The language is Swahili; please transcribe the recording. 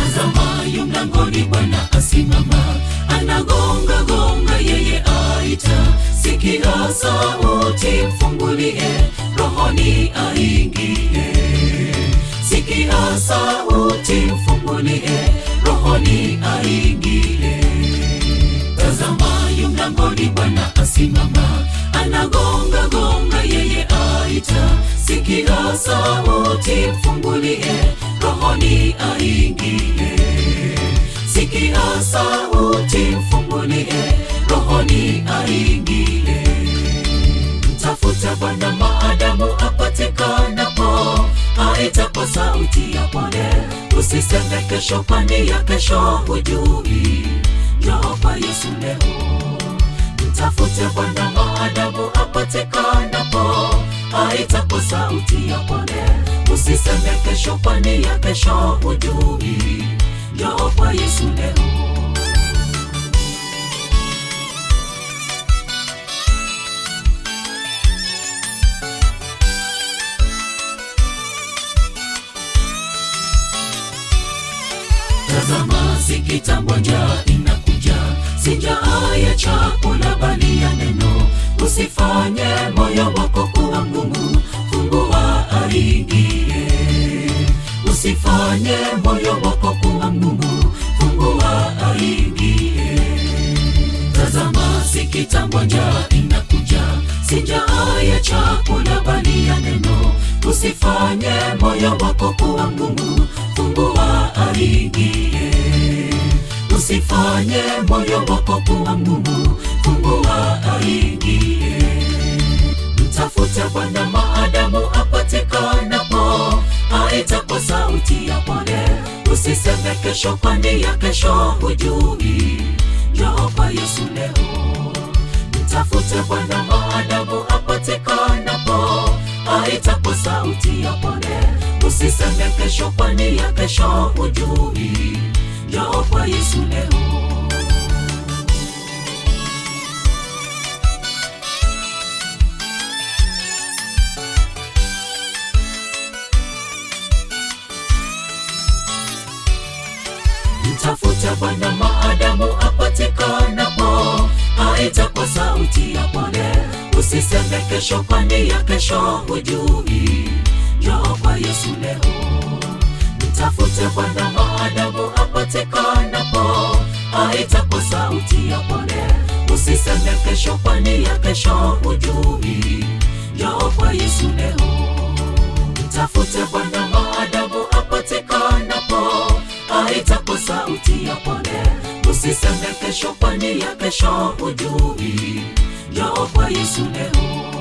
Tazama yu mlangoni, Bwana asimama, anagonga gonga, yeye aita. Sikia sauti, mfungulie, rohoni aingie. Sikia sauti, mfungulie, rohoni aingie. Tazama yu mlangoni, Bwana asimama, anagonga gonga, yeye aita. Sikia sauti, mfungulie, rohoni aingie. Sikia sauti, mfungulie, rohoni aingie. Mtafuta Bwana maadamu apatikanapo, aita kwa sauti ya pole. Usiseme kesho, kwani ya kesho hujui. Njoo kwa Yesu leo. Mtafute Bwana maadamu apatikanapo, aita kwa sauti ya pole. Usiseme kesho, kwani ya kesho hujui. Njoo kwa Yesu leo. Tazama, si kitambo njaa inakuja, si njaa ya chakula bali ya neno. Usifanye moyo wako kuwa mgumu, fungua aingie. Usifanye moyo wako kuwa mgumu, fungua aingie. Tazama, si kitambo njaa inakuja, si njaa ya chakula bali ya neno. Usifanye moyo wako kuwa mgumu, fungua aingie. Usifanye moyo wako kuwa mgumu, fungua aingie. Mtafute Bwana maadamu apatikanapo, aita kwa sauti ya pole. Usiseme kesho, kwani ya kesho hujui. Njoo kwa Yesu leo. Mtafute Bwana maadamu apatikanapo, aita kwa sauti ya pole. Usiseme kesho, kwani ya kesho hujui. Njoo kwa Yesu leo. Mtafute Bwana maadamu apatikanapo, aita kwa sauti ya pole. Usiseme kesho, kwani ya kesho hujui. Njoo kwa Yesu leo. Mtafute Bwana maadamu apatikanapo, aita kwa sauti ya pole. Usiseme kesho, kwani ya kesho hujui. Njoo kwa Yesu leo. Mtafute Bwana maadamu apatikanapo, aita kwa sauti ya pole. Usiseme kesho, kwani ya kesho hujui. Njoo kwa Yesu leo.